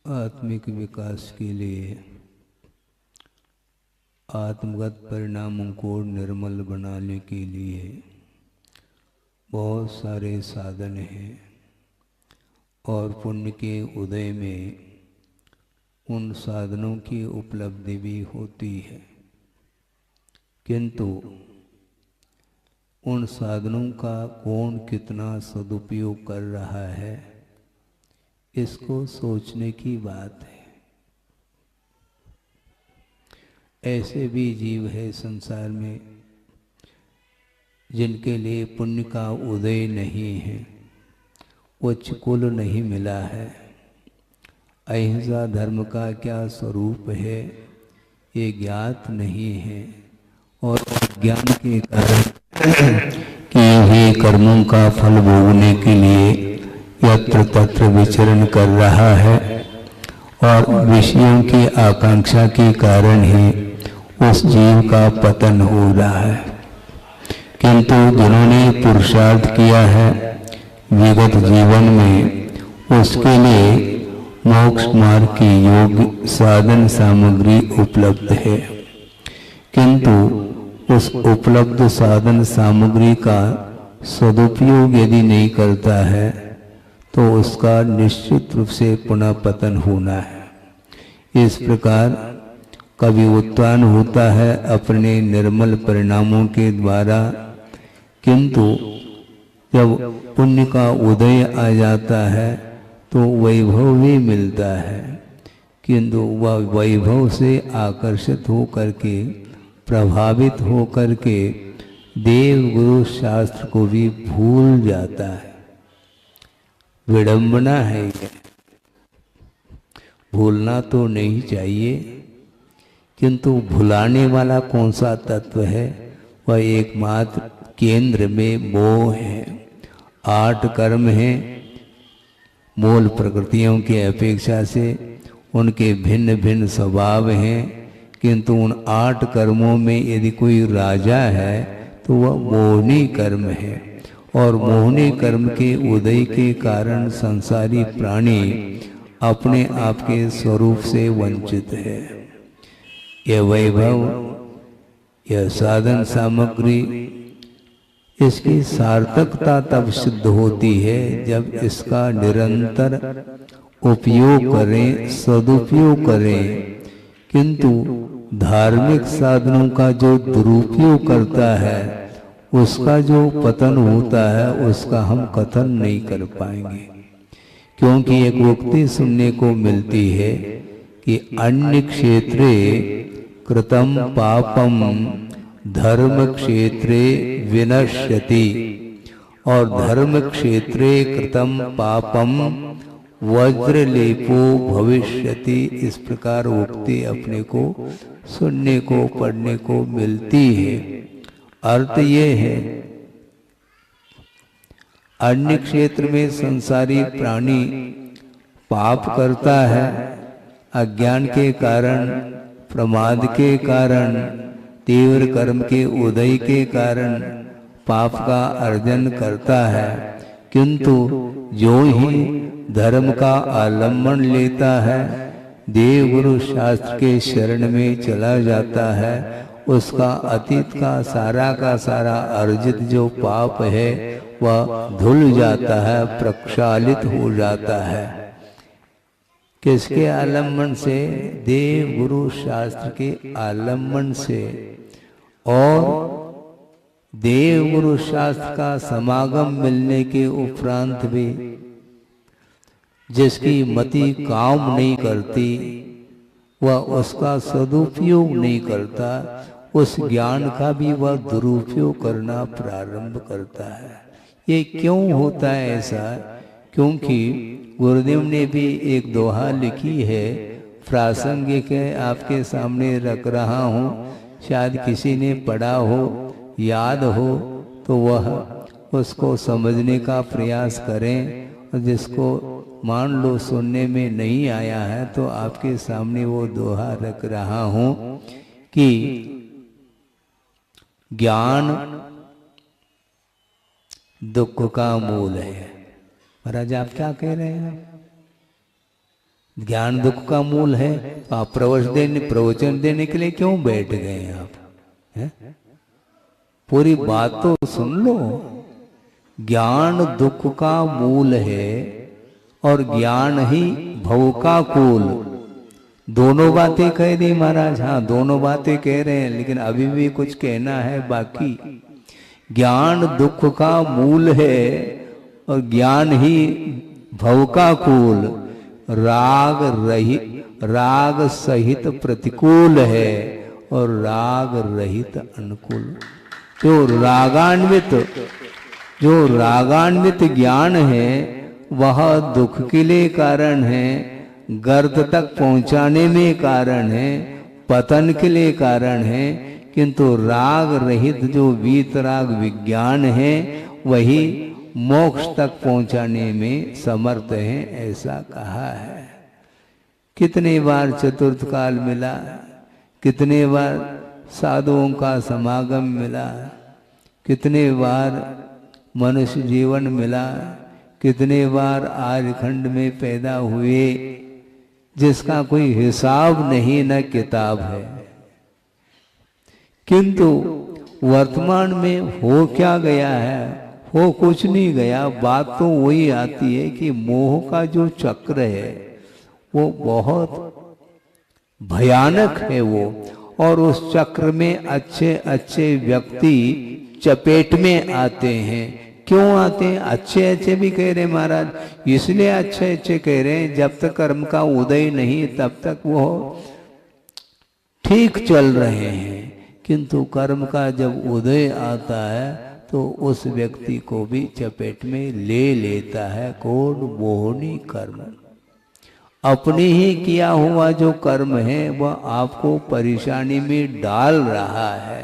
आत्मिक विकास के लिए आत्मगत परिणामों को निर्मल बनाने के लिए बहुत सारे साधन हैं और पुण्य के उदय में उन साधनों की उपलब्धि भी होती है, किंतु उन साधनों का कौन कितना सदुपयोग कर रहा है इसको सोचने की बात है। ऐसे भी जीव है संसार में जिनके लिए पुण्य का उदय नहीं है, उच्च कुल नहीं मिला है, अहिंसा धर्म का क्या स्वरूप है ये ज्ञात नहीं है, और ज्ञान के कारण किए हुए कर्मों का फल भोगने के लिए यत्र तत्र विचरण कर रहा है और विषयों की आकांक्षा के कारण ही उस जीव का पतन हो रहा है। किंतु जिन्होंने पुरुषार्थ किया है विगत जीवन में, उसके लिए मोक्ष मार्ग की योग्य साधन सामग्री उपलब्ध है, किंतु उस उपलब्ध साधन सामग्री का सदुपयोग यदि नहीं करता है तो उसका निश्चित रूप से पुनः पतन होना है। इस प्रकार कभी उत्थान होता है अपने निर्मल परिणामों के द्वारा, किंतु जब पुण्य का उदय आ जाता है तो वैभव भी मिलता है, किंतु वह वैभव से आकर्षित हो करके प्रभावित हो करके देव गुरु शास्त्र को भी भूल जाता है। विडंबना है ये, भूलना तो नहीं चाहिए, किंतु भुलाने वाला कौन सा तत्व है? वह एकमात्र केंद्र में मोह है। 8 कर्म हैं, मूल प्रकृतियों की अपेक्षा से उनके भिन्न भिन्न स्वभाव हैं, किंतु उन 8 कर्मों में यदि कोई राजा है तो वह मोहनी कर्म है, और मोहनी कर्म के उदय के कारण संसारी प्राणी अपने आप के स्वरूप से वंचित है। यह वैभव, यह साधन सामग्री, इसकी सार्थकता तब सिद्ध होती है जब इसका निरंतर उपयोग करें, सदुपयोग करें, किंतु धार्मिक साधनों का जो दुरुपयोग करता है उसका जो पतन होता है उसका हम कथन नहीं कर पाएंगे। क्योंकि एक उक्ति सुनने को मिलती है कि अन्य क्षेत्रे कृतम पापम धर्म क्षेत्रे विनश्यति, और धर्म क्षेत्रे कृतम पापम वज्रलेपो भविष्यति। इस प्रकार उक्ति अपने को सुनने को पढ़ने को मिलती है। अर्थ ये है, अन्य क्षेत्र में संसारी प्राणी पाप करता है, अज्ञान के कारण, प्रमाद के कारण, तीव्र कर्म के उदय के कारण पाप का अर्जन करता है, किंतु जो ही धर्म का आलम्बन लेता है, देव गुरु शास्त्र के शरण में चला जाता है, उसका अतीत का सारा अर्जित जो पाप है वह धुल जाता है, प्रक्षालित हो जाता है। किसके आलम्बन से? देव गुरु शास्त्र के आलम्बन से। और देव गुरु शास्त्र का समागम मिलने के उपरांत भी जिसकी मति काम नहीं करती, वह उसका सदुपयोग नहीं करता, उस ज्ञान का भी वह दुरुपयोग करना प्रारंभ करता है। ये क्यों होता है ऐसा? क्योंकि गुरुदेव ने भी एक दोहा लिखी है, प्रासंगिक है, आपके सामने रख रहा हूँ, शायद किसी ने पढ़ा हो, याद हो तो वह उसको समझने का प्रयास करें, और जिसको मान लो सुनने में नहीं आया है तो आपके सामने वो दोहा रख रहा हूँ कि ज्ञान दुख का मूल है। महाराज आप क्या कह रहे हैं? ज्ञान दुख का मूल है। तो आप प्रवचन देने के लिए क्यों बैठ गए आप? है? पूरी बात तो सुन लो। ज्ञान दुख का मूल है और ज्ञान ही भव का कुल। दोनों बातें कह दी महाराज। हाँ, दोनों बातें कह रहे हैं, लेकिन अभी भी कुछ कहना है बाकी। ज्ञान दुख का मूल है और ज्ञान ही भव का कुल। राग सहित प्रतिकूल है और राग रहित अनुकूल। जो रागान्वित ज्ञान है वह दुख के लिए कारण है, गर्त तक पहुंचाने में कारण है, पतन के लिए कारण है। किंतु राग रहित जो वीतराग विज्ञान है वही मोक्ष तक पहुंचाने में समर्थ है, ऐसा कहा है। कितने बार चतुर्थ काल मिला, कितने बार साधुओं का समागम मिला, कितने बार मनुष्य जीवन मिला, कितने बार आर्यखंड में पैदा हुए, जिसका कोई हिसाब नहीं न किताब है। किंतु वर्तमान में हो क्या गया है? हो कुछ नहीं गया। बात तो वही आती है कि मोह का जो चक्र है वो बहुत भयानक है वो, और उस चक्र में अच्छे अच्छे व्यक्ति चपेट में आते हैं। क्यों आते हैं? अच्छे अच्छे भी कह रहे महाराज, इसलिए अच्छे अच्छे कह रहे हैं जब तक कर्म का उदय नहीं तब तक वो ठीक चल रहे हैं। किंतु कर्म का जब उदय आता है तो उस व्यक्ति को भी चपेट में ले लेता है। कौन? मोहनी कर्म। अपने ही किया हुआ जो कर्म है वह आपको परेशानी में डाल रहा है।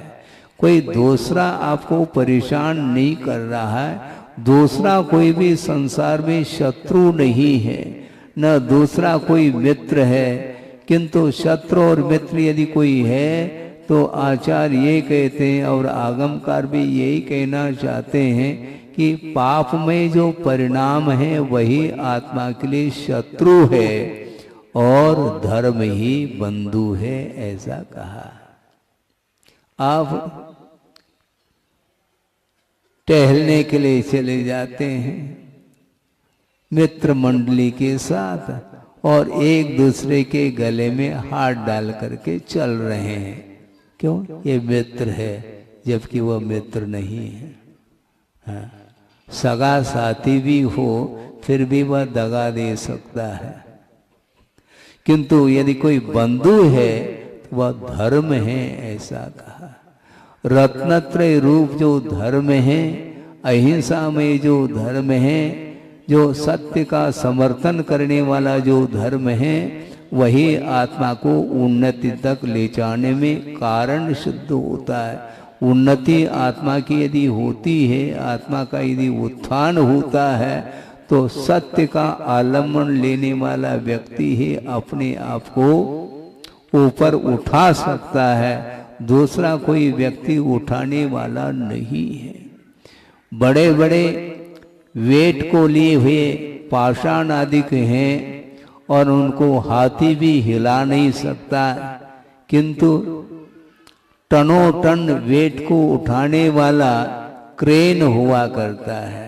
कोई दूसरा आपको परेशान नहीं कर रहा है। दूसरा कोई भी संसार में शत्रु नहीं है, न दूसरा कोई मित्र है। किंतु शत्रु और मित्र यदि कोई है तो आचार्य ये कहते हैं और आगमकार भी यही कहना चाहते हैं कि पाप में जो परिणाम है वही आत्मा के लिए शत्रु है और धर्म ही बंधु है, ऐसा कहा। आप टहलने के लिए चले जाते हैं मित्र मंडली के साथ और एक दूसरे के गले में हाथ डाल करके चल रहे हैं। क्यों? ये मित्र है, जबकि वह मित्र नहीं है। हाँ, सगा साथी भी हो फिर भी वह दगा दे सकता है। किंतु यदि कोई बंधु है तो वह धर्म है, ऐसा कहा। रत्नत्रय रूप जो धर्म है, अहिंसा में जो धर्म है, जो सत्य का समर्थन करने वाला जो धर्म है, वही आत्मा को उन्नति तक ले जाने में कारण सिद्ध होता है। उन्नति आत्मा की यदि होती है, आत्मा का यदि उत्थान होता है, तो सत्य का आलम्बन लेने वाला व्यक्ति ही अपने आप को ऊपर उठा सकता है। दूसरा कोई व्यक्ति उठाने वाला नहीं है। बड़े बड़े वेट को लिए हुए पाषाण आदि के हैं और उनको हाथी भी हिला नहीं सकता, किंतु टनों टन वेट को उठाने वाला क्रेन हुआ करता है।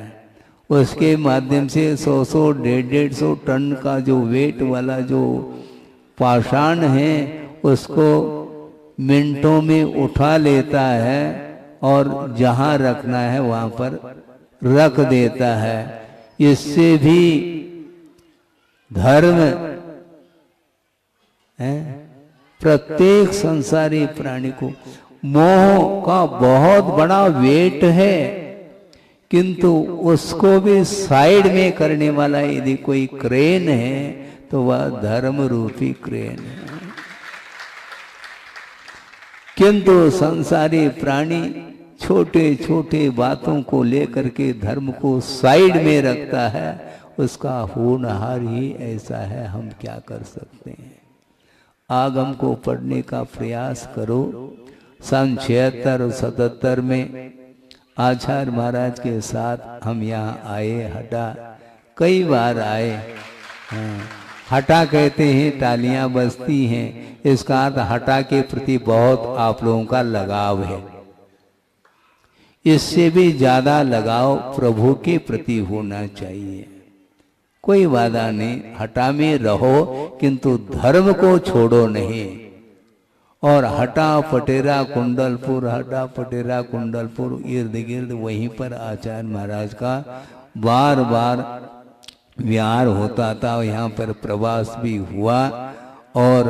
उसके माध्यम से 100-100, 150-150 टन का जो वेट वाला जो पाषाण है उसको मिनटों में उठा लेता है और जहाँ रखना है वहाँ पर रख देता है। इससे भी धर्म है। प्रत्येक संसारी प्राणी को मोह का बहुत बड़ा वेट है, किंतु उसको भी साइड में करने वाला यदि कोई क्रेन है तो वह धर्म रूपी क्रेन है। किंतु संसारी प्राणी छोटे छोटे बातों को लेकर के धर्म को साइड में रखता है। उसका होनहार ही ऐसा है, हम क्या कर सकते हैं। आगम को पढ़ने का प्रयास करो। सन 76 और 77 में आचार्य महाराज के साथ हम यहाँ आए, हटा कई बार आए। हाँ, हटा कहते हैं तालियां बजती हैं, इसका अर्थ हटा के प्रति बहुत आप लोगों का लगाव है। इससे भी ज्यादा लगाव प्रभु के प्रति होना चाहिए। कोई बाधा नहीं, हटा में रहो किंतु धर्म को छोड़ो नहीं। और हटा पटेरा कुंडलपुर, हटा पटेरा कुंडलपुर, इर्द गिर्द वहीं पर आचार्य महाराज का बार बार विहार होता था। यहाँ पर प्रवास भी हुआ और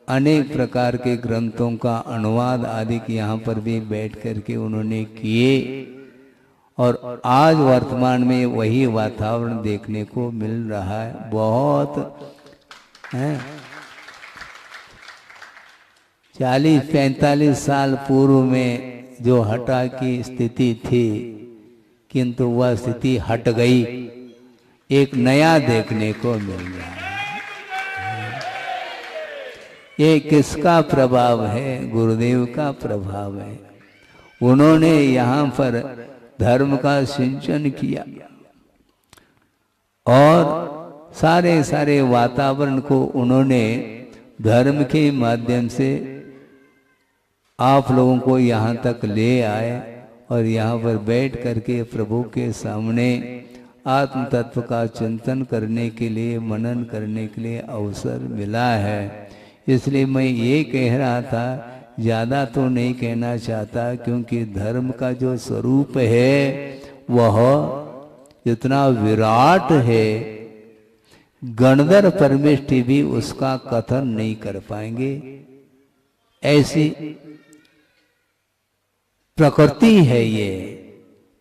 अनेक प्रकार के ग्रंथों का अनुवाद आदि यहाँ पर भी बैठ करके उन्होंने किए। और आज वर्तमान में वही वातावरण देखने को मिल रहा है। बहुत है 40-45 साल पूर्व में जो हटा की स्थिति थी, किंतु वह स्थिति हट गई, एक नया देखने को मिल रहा है। ये किसका प्रभाव है? गुरुदेव का प्रभाव है। उन्होंने यहाँ पर धर्म का सिंचन किया और सारे सारे वातावरण को उन्होंने धर्म के माध्यम से आप लोगों को यहाँ तक ले आए और यहाँ पर बैठ करके प्रभु के सामने आत्म तत्व का चिंतन करने के लिए, मनन करने के लिए अवसर मिला है। इसलिए मैं ये कह रहा था, ज़्यादा तो नहीं कहना चाहता, क्योंकि धर्म का जो स्वरूप है वह इतना विराट है, गणधर परमेष्टि भी उसका कथन नहीं कर पाएंगे। ऐसी प्रकृति है ये।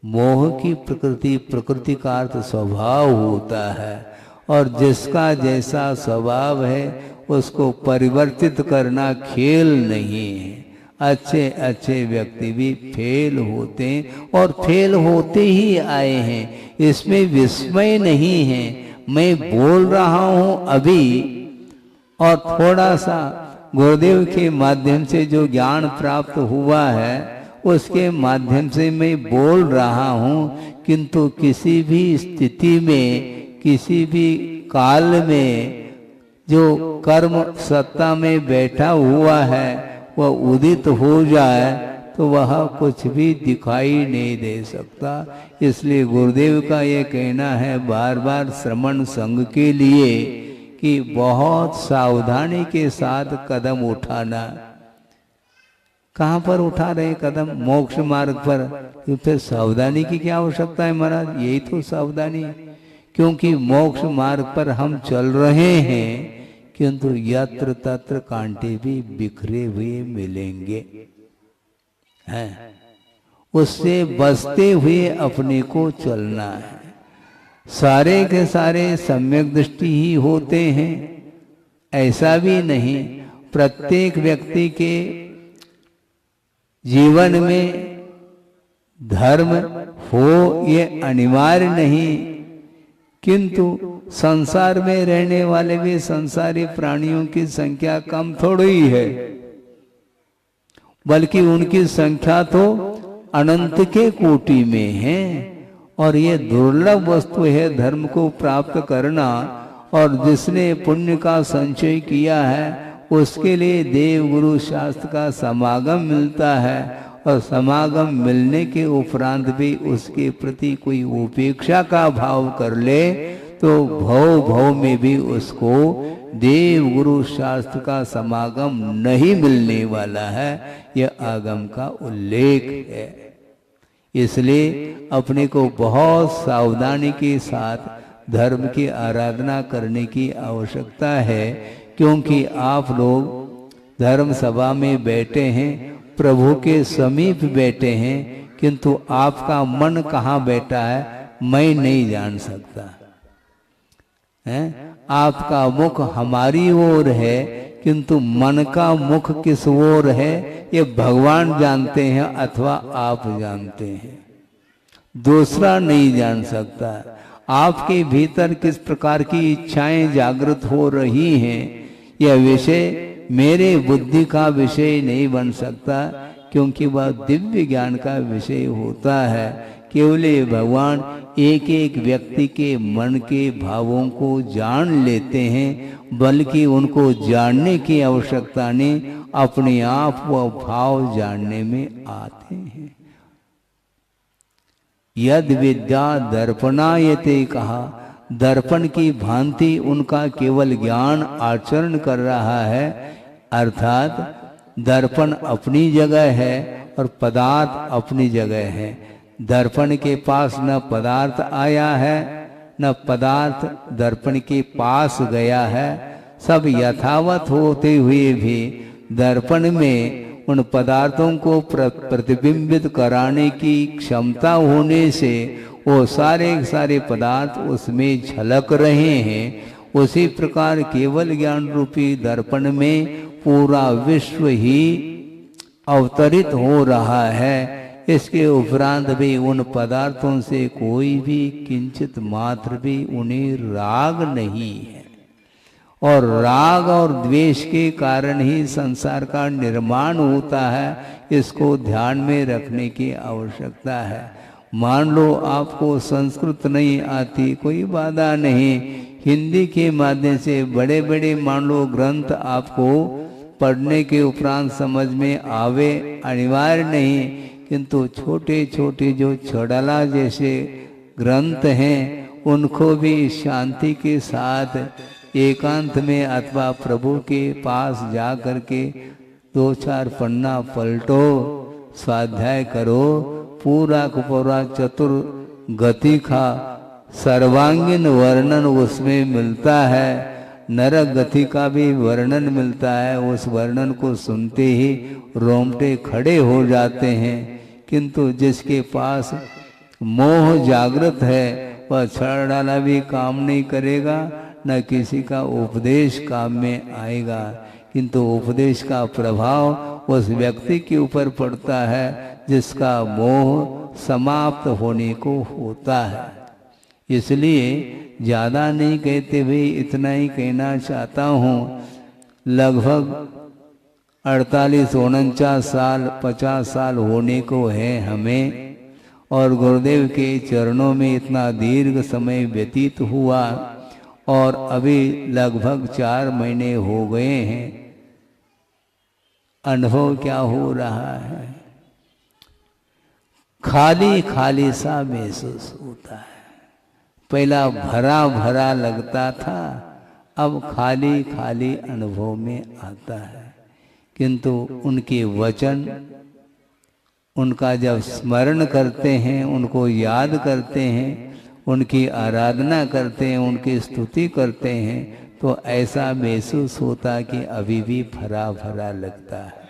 मोह की प्रकृति, प्रकृति का अर्थ स्वभाव होता है, और जिसका जैसा स्वभाव है उसको परिवर्तित करना खेल नहीं है। अच्छे अच्छे व्यक्ति भी फेल होते हैं और फेल होते ही आए हैं, इसमें विस्मय नहीं है। मैं बोल रहा हूं अभी और थोड़ा सा गुरुदेव के माध्यम से जो ज्ञान प्राप्त हुआ है उसके माध्यम से मैं बोल रहा हूं, किंतु किसी भी स्थिति में, किसी भी काल में जो कर्म सत्ता में बैठा हुआ है वह उदित हो जाए तो वह कुछ भी दिखाई नहीं दे सकता। इसलिए गुरुदेव का ये कहना है बार बार श्रमण संघ के लिए कि बहुत सावधानी के साथ कदम उठाना। कहाँ पर उठा रहे कदम? मोक्ष मार्ग पर। तो फिर सावधानी की क्या आवश्यकता है महाराज? यही तो सावधानी है, क्योंकि मोक्ष मार्ग पर हम चल रहे हैं, किंतु यत्र तत्र कांटे भी बिखरे हुए मिलेंगे हैं। उससे बचते हुए अपने को चलना है। सारे के सारे सम्यक दृष्टि ही होते हैं ऐसा भी नहीं। प्रत्येक व्यक्ति के जीवन में धर्म हो ये अनिवार्य नहीं, किंतु संसार में रहने वाले भी संसारी प्राणियों की संख्या कम थोड़ी है, बल्कि उनकी संख्या तो अनंत के कोटि में है। और ये दुर्लभ वस्तु है धर्म को प्राप्त करना। और जिसने पुण्य का संचय किया है उसके लिए देव गुरु शास्त्र का समागम मिलता है, और समागम मिलने के उपरांत भी उसके प्रति कोई उपेक्षा का भाव कर ले तो भव भव में भी उसको देव गुरु शास्त्र का समागम नहीं मिलने वाला है। यह आगम का उल्लेख है। इसलिए अपने को बहुत सावधानी के साथ धर्म की आराधना करने की आवश्यकता है, क्योंकि आप लोग धर्म सभा में बैठे हैं, प्रभु के समीप बैठे हैं, किंतु आपका मन कहाँ बैठा है मैं नहीं जान सकता है। आपका मुख हमारी ओर है, किंतु मन का मुख किस ओर है ये भगवान जानते हैं अथवा आप जानते हैं, दूसरा नहीं जान सकता। आपके भीतर किस प्रकार की इच्छाएं जागृत हो रही हैं यह विषय मेरे बुद्धि का विषय नहीं बन सकता, क्योंकि वह दिव्य ज्ञान का विषय होता है। केवल ये भगवान एक एक व्यक्ति के मन के भावों को जान लेते हैं, बल्कि उनको जानने की आवश्यकता नहीं, अपने आप वो भाव जानने में आते हैं। यद विद्या दर्पणायते कहा, दर्पण की भांति उनका केवल ज्ञान आचरण कर रहा है, अर्थात दर्पण अपनी जगह है और पदार्थ अपनी जगह है। दर्पण के पास न पदार्थ आया है, न पदार्थ दर्पण के पास गया है। सब यथावत होते हुए भी दर्पण में उन पदार्थों को प्रतिबिंबित कराने की क्षमता होने से वो सारे पदार्थ उसमें झलक रहे हैं। उसी प्रकार केवल ज्ञान रूपी दर्पण में पूरा विश्व ही अवतरित हो रहा है। इसके उपरांत भी उन पदार्थों से कोई भी किंचित मात्र भी उन्हें राग नहीं है, और राग और द्वेष के कारण ही संसार का निर्माण होता है। इसको ध्यान में रखने की आवश्यकता है। मान लो आपको संस्कृत नहीं आती, कोई बाधा नहीं, हिंदी के माध्यम से बड़े बड़े मान लो ग्रंथ आपको पढ़ने के उपरांत समझ में आवे, अनिवार्य नहीं, किंतु छोटे छोटे जो छड़ला जैसे ग्रंथ हैं उनको भी शांति के साथ एकांत में अथवा प्रभु के पास जा करके 2-4 पन्ना पलटो, स्वाध्याय करो, पूरा का पूरा चतुर गति का सर्वांगीण वर्णन उसमें मिलता है। नरक गति का भी वर्णन मिलता है। उस वर्णन को सुनते ही रोंगटे खड़े हो जाते हैं। किंतु जिसके पास मोह जागृत है वह छड़ डाला भी काम नहीं करेगा, न किसी का उपदेश काम में आएगा। किंतु उपदेश का प्रभाव उस व्यक्ति के ऊपर पड़ता है जिसका मोह समाप्त होने को होता है। इसलिए ज़्यादा नहीं कहते हुए इतना ही कहना चाहता हूँ। लगभग 48-49 साल 50 साल होने को है हमें, और गुरुदेव के चरणों में इतना दीर्घ समय व्यतीत हुआ, और अभी लगभग 4 महीने हो गए हैं। अनुभव क्या हो रहा है? खाली खाली सा महसूस होता है। पहला भरा भरा लगता था, अब खाली खाली अनुभव में आता है। किंतु उनके वचन, उनका जब स्मरण करते हैं, उनको याद करते हैं, उनकी आराधना करते हैं, उनकी स्तुति करते हैं, तो ऐसा महसूस होता कि अभी भी भरा भरा लगता है।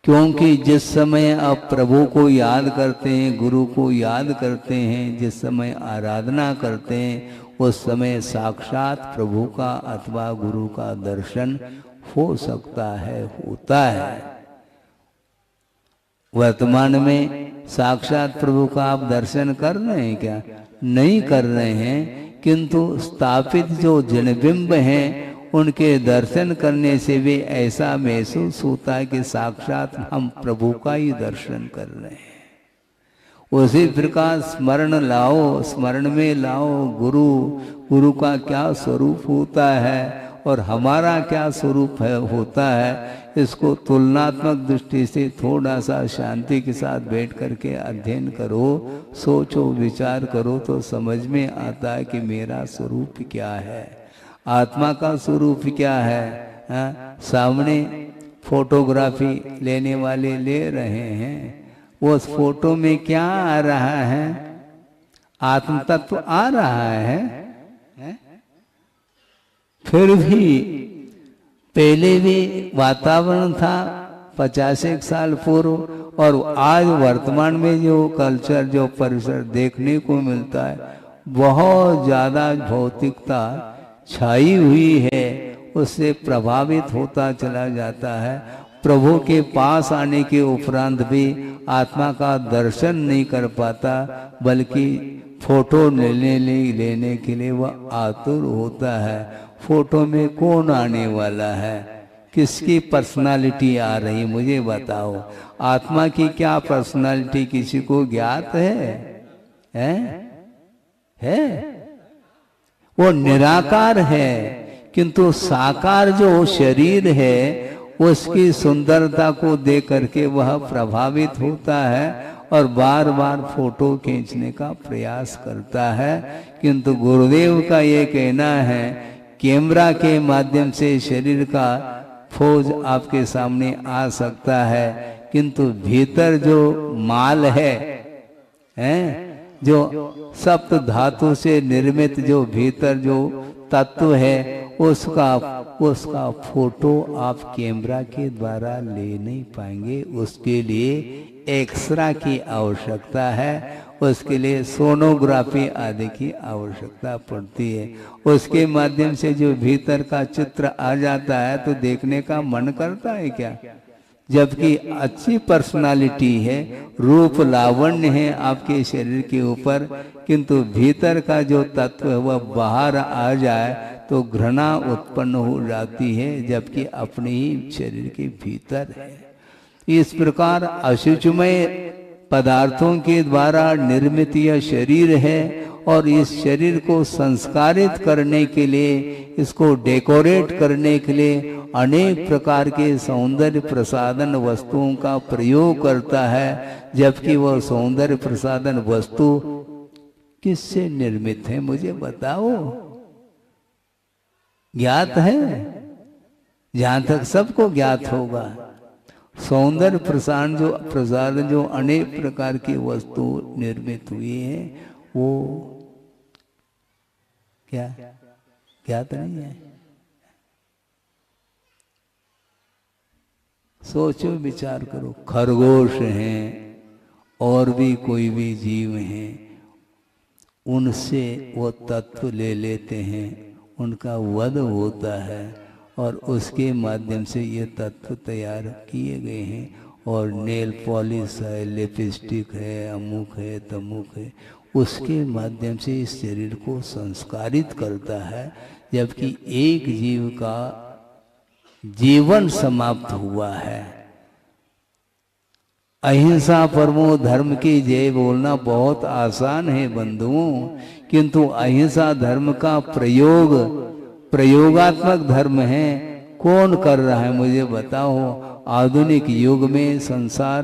क्योंकि जिस समय आप प्रभु को याद करते हैं, गुरु को याद करते हैं, जिस समय आराधना करते हैं, उस समय साक्षात प्रभु का अथवा गुरु का दर्शन हो सकता है, होता है। वर्तमान में साक्षात प्रभु का आप दर्शन कर रहे हैं क्या? नहीं कर रहे हैं, किंतु स्थापित जो जनबिंब हैं उनके दर्शन करने से भी ऐसा महसूस होता है कि साक्षात हम प्रभु का ही दर्शन कर रहे हैं। उसी प्रकार स्मरण लाओ, स्मरण में लाओ गुरु का क्या स्वरूप होता है और हमारा क्या स्वरूप होता है। इसको तुलनात्मक दृष्टि से थोड़ा सा शांति के साथ बैठ करके अध्ययन करो, सोचो, विचार करो, तो समझ में आता है कि मेरा स्वरूप क्या है, आत्मा का स्वरूप क्या है। सामने फोटोग्राफी लेने वाले ले रहे हैं, उस फोटो में क्या आ रहा है? आत्म तत्व आ रहा है। फिर भी पहले भी वातावरण था 50 साल पूर्व, और आज वर्तमान में जो कल्चर, जो परिसर देखने को मिलता है, बहुत ज़्यादा भौतिकता छाई हुई है, उससे प्रभावित होता चला जाता है। प्रभु के पास आने के उपरांत भी आत्मा का दर्शन नहीं कर पाता, बल्कि फोटो लेने के लिए वह आतुर होता है। फोटो में कौन आने वाला है, किसकी पर्सनालिटी आ रही मुझे बताओ। आत्मा की क्या पर्सनालिटी किसी को ज्ञात है? वो निराकार है, किंतु साकार जो शरीर है उसकी सुंदरता को देख करके वह प्रभावित होता है और बार बार फोटो खींचने का प्रयास करता है। किंतु गुरुदेव का ये कहना है कैमरा के माध्यम से शरीर का फौज आपके सामने आ सकता है, किंतु भीतर जो माल है जो सप्त धातु से निर्मित जो भीतर जो तत्व है उसका फोटो आप कैमरा के द्वारा ले नहीं पाएंगे। उसके लिए एक्सरे की आवश्यकता है, उसके लिए सोनोग्राफी आदि की आवश्यकता पड़ती है। उसके माध्यम से जो भीतर का चित्र आ जाता है तो देखने का मन करता है क्या? जबकि अच्छी पर्सनालिटी है, रूप लावण्य है आपके शरीर के ऊपर, किंतु भीतर का जो तत्व है वह बाहर आ जाए तो घृणा उत्पन्न हो जाती है, जबकि अपने ही शरीर के भीतर है। इस प्रकार अशुचिमय पदार्थों के द्वारा निर्मित यह शरीर है और इस शरीर को संस्कारित करने के लिए, इसको डेकोरेट करने के लिए अनेक प्रकार के सौंदर्य प्रसाधन वस्तुओं का प्रयोग करता है, जबकि वह सौंदर्य प्रसाधन वस्तु किससे निर्मित है मुझे बताओ? ज्ञात है? जहां तक सबको ज्ञात होगा, सौंदर्य प्रसाधन जो अनेक प्रकार की वस्तु निर्मित हुई है वो क्या ज्ञात नहीं है? सोचो, विचार करो। खरगोश हैं और भी कोई भी जीव हैं, उनसे वो तत्व ले लेते हैं, उनका वध होता है और उसके माध्यम से ये तत्व तैयार किए गए हैं। और नेल पॉलिश है, लिपस्टिक है, अमुक है, तमुक है, उसके माध्यम से इस शरीर को संस्कारित करता है। जबकि एक जीव का जीवन समाप्त हुआ है। अहिंसा परमो धर्म की जय बोलना बहुत आसान है बंधुओं, किंतु अहिंसा धर्म का प्रयोगात्मक धर्म है। कौन कर रहा है मुझे बताओ? आधुनिक युग में संसार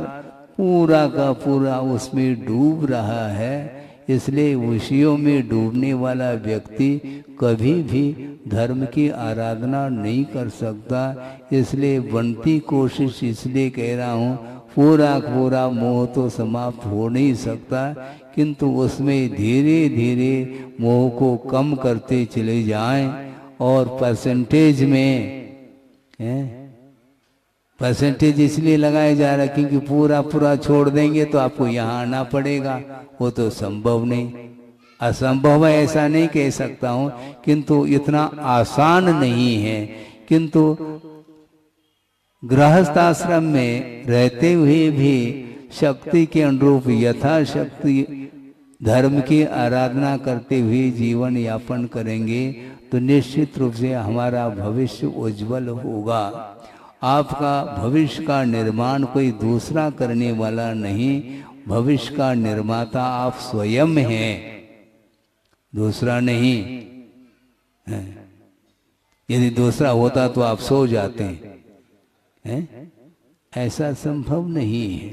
पूरा का पूरा उसमें डूब रहा है, इसलिए विषयों में डूबने वाला व्यक्ति कभी भी धर्म की आराधना नहीं कर सकता। इसलिए बनती कोशिश इसलिए कह रहा हूँ, पूरा मोह तो समाप्त हो नहीं सकता, किंतु उसमें धीरे धीरे मोह को कम करते चले जाएं और परसेंटेज में परसेंटेज इसलिए लगाया जा रहा है क्योंकि पूरा छोड़ देंगे तो आपको यहाँ आना पड़ेगा, वो तो संभव नहीं। असंभव है ऐसा नहीं कह सकता हूँ, किंतु इतना आसान नहीं है। किंतु गृहस्थाश्रम में रहते हुए भी शक्ति के अनुरूप यथाशक्ति धर्म की आराधना करते हुए जीवन यापन करेंगे तो निश्चित रूप से हमारा भविष्य उज्जवल होगा। आपका भविष्य का निर्माण कोई दूसरा करने वाला नहीं, भविष्य का निर्माता आप स्वयं हैं, दूसरा नहीं है। यदि दूसरा होता तो आप सो जाते हैं, ऐसा संभव नहीं है।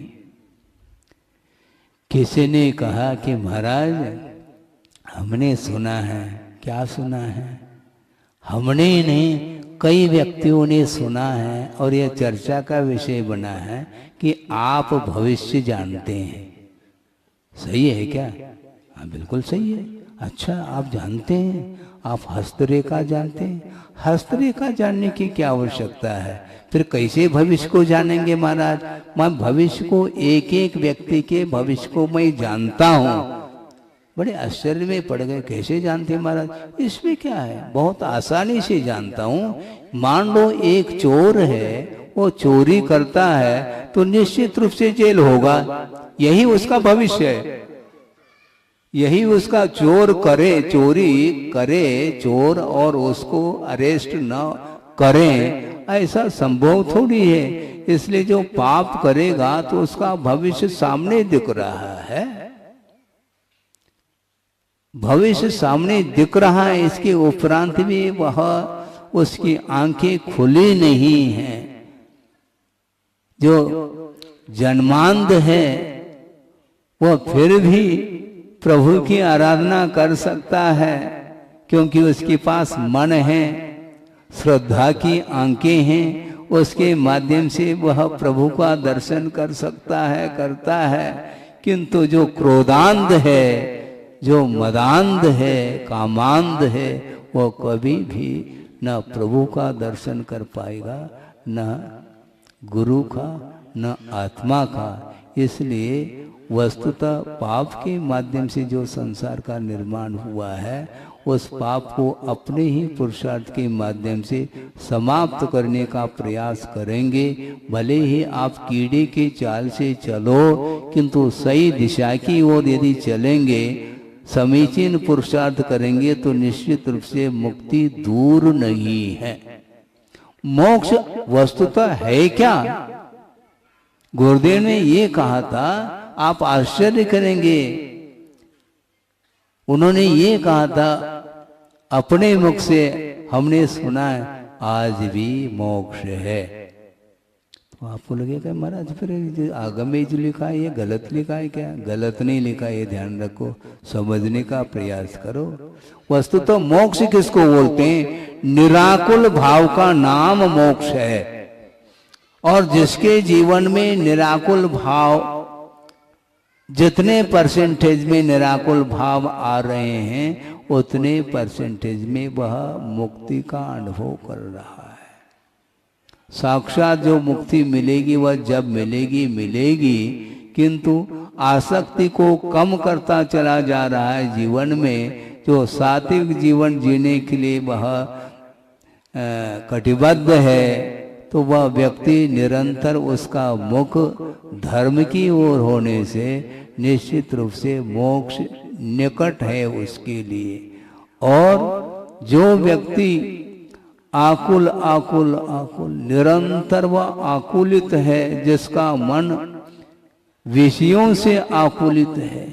किसी ने कहा कि महाराज हमने सुना है, क्या सुना है? हमने नहीं, कई व्यक्तियों ने सुना है और यह चर्चा का विषय बना है कि आप भविष्य जानते हैं। सही है क्या? हाँ बिल्कुल सही है। अच्छा, आप जानते हैं? आप हस्तरेखा जानते हैं? हस्तरेखा जानने की क्या आवश्यकता है? फिर कैसे भविष्य को जानेंगे महाराज? मैं भविष्य को, एक एक व्यक्ति के भविष्य को मैं जानता हूँ। बड़े आश्चर्य में पड़ गए, कैसे जानते हैं महाराज? इसमें क्या है, बहुत आसानी से जानता हूँ। मान लो एक चोर है, वो चोरी करता है तो निश्चित रूप से जेल होगा, यही उसका भविष्य है। यही उसका चोर करे, चोरी करे चोर और उसको अरेस्ट न करें, ऐसा संभव थोड़ी है। इसलिए जो पाप करेगा तो उसका भविष्य सामने दिख रहा है, भविष्य सामने दिख रहा है। इसके उपरांत भी वह उसकी आंखें खुली नहीं हैं। जो जन्मांध है वह फिर भी प्रभु की आराधना कर सकता है, क्योंकि उसके पास मन है, श्रद्धा की आंखें हैं, उसके माध्यम से वह प्रभु का दर्शन कर सकता है, करता है। किंतु जो क्रोधांध है, जो मदांध है, कामांध है, वह कभी भी न प्रभु का दर्शन कर पाएगा, न गुरु का, न आत्मा का। इसलिए वस्तुतः पाप के माध्यम से जो संसार का निर्माण हुआ है, उस पाप को अपने ही पुरुषार्थ के माध्यम से समाप्त करने का प्रयास करेंगे। भले ही आप कीड़े की चाल से चलो, किंतु सही दिशा की ओर यदि चलेंगे, समीचीन पुरुषार्थ करेंगे, तो निश्चित रूप से मुक्ति दूर नहीं है। मोक्ष वस्तुतः है क्या? गुरुदेव ने ये कहा था, आप आश्चर्य करेंगे। उन्होंने ये कहा था अपने मुख से, हमने सुना है आज भी मोक्ष है। तो आपको लगेगा महाराज फिर आगम में जो लिखा है ये गलत लिखा है क्या? गलत नहीं लिखा, ये ध्यान रखो, समझने का प्रयास करो। वस्तु तो मोक्ष किसको बोलते हैं? निराकुल भाव का नाम मोक्ष है। और जिसके जीवन में निराकुल भाव, जितने परसेंटेज में निराकुल भाव आ रहे हैं, उतने परसेंटेज में वह मुक्ति का अनुभव कर रहा है। साक्षात जो मुक्ति मिलेगी वह जब मिलेगी मिलेगी, किंतु आसक्ति को कम करता चला जा रहा है जीवन में। जो सात्विक जीवन जीने के लिए वह कटिबद्ध है, तो वह व्यक्ति निरंतर उसका मुख धर्म की ओर होने से निश्चित रूप से मोक्ष निकट है उसके लिए। और जो व्यक्ति आकुल आकुल आकुल निरंतर वह आकुलित है, जिसका मन विषयों से आकुलित है,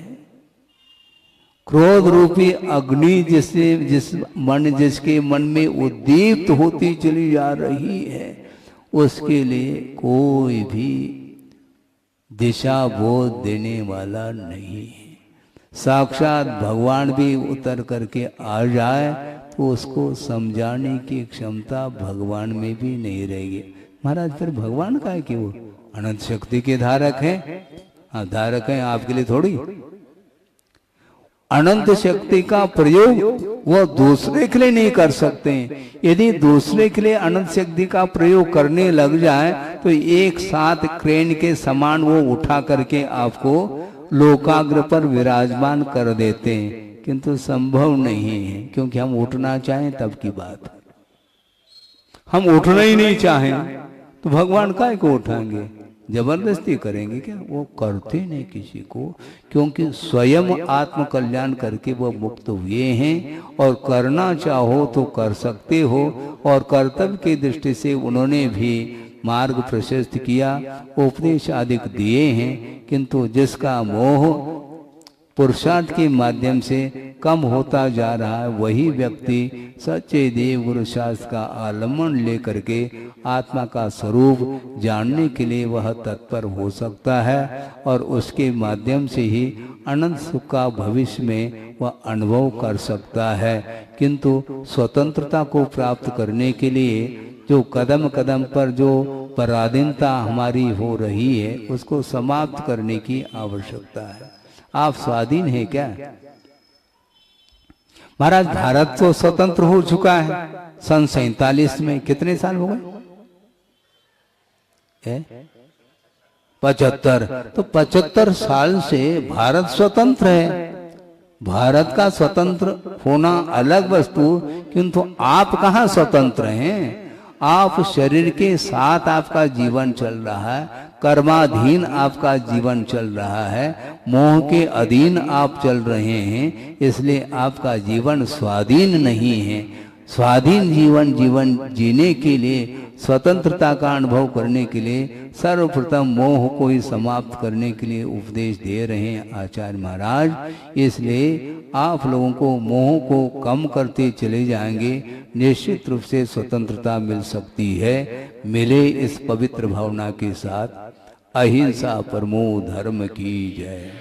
क्रोध रूपी अग्नि जिसके मन में उद्दीप्त होती चली जा रही है, उसके लिए कोई भी दिशा बोध देने वाला नहीं है। साक्षात भगवान भी उतर करके आ जाए तो उसको समझाने की क्षमता भगवान में भी नहीं रहेगी। महाराज फिर भगवान का है कि वो अनंत शक्ति के धारक हैं। हाँ, धारक हैं, आपके लिए थोड़ी। अनंत शक्ति का प्रयोग वो दूसरे के लिए नहीं कर सकते। यदि दूसरे के लिए अनंत शक्ति का प्रयोग करने लग जाए तो एक साथ क्रेन के समान वो उठा करके आपको लोकाग्र पर विराजमान कर देते हैं, किंतु संभव नहीं है। क्योंकि हम उठना चाहें तब की बात, हम उठना ही नहीं चाहें तो भगवान काहे को उठाएंगे? जबरदस्ती करेंगे क्या? वो करते नहीं किसी को, क्योंकि स्वयं आत्म कल्याण करके वो मुक्त हुए हैं। और करना चाहो तो कर सकते हो। और कर्तव्य की दृष्टि से उन्होंने भी मार्ग प्रशस्त किया, उपदेश आदि दिए हैं। किंतु जिसका मोह पुरुषार्थ के माध्यम से कम होता जा रहा है, वही व्यक्ति सच्चे देव गुरु शास्त्र का आलम्बन लेकर के आत्मा का स्वरूप जानने के लिए वह तत्पर हो सकता है। और उसके माध्यम से ही अनंत सुख का भविष्य में वह अनुभव कर सकता है। किंतु स्वतंत्रता को प्राप्त करने के लिए जो कदम कदम पर जो पराधीनता हमारी हो रही है, उसको समाप्त करने की आवश्यकता है। आप स्वाधीन हैं क्या? महाराज भारत तो स्वतंत्र हो चुका है सन 47 में। कितने साल हो गए? 75। तो 75 साल से भारत स्वतंत्र है। भारत का स्वतंत्र होना अलग वस्तु, किंतु आप कहाँ स्वतंत्र हैं? आप शरीर के साथ आपका जीवन चल रहा है, कर्माधीन आपका जीवन चल रहा है, मोह के अधीन आप चल रहे हैं। इसलिए आपका जीवन स्वाधीन नहीं है। स्वाधीन जीवन जीने के लिए स्वतंत्रता का अनुभव करने के लिए सर्वप्रथम मोह को ही समाप्त करने के लिए उपदेश दे रहे हैं आचार्य महाराज। इसलिए आप लोगों को मोह को कम करते चले जाएंगे, निश्चित रूप से स्वतंत्रता मिल सकती है। मिले इस पवित्र भावना के साथ। अहिंसा परमो धर्म की जय।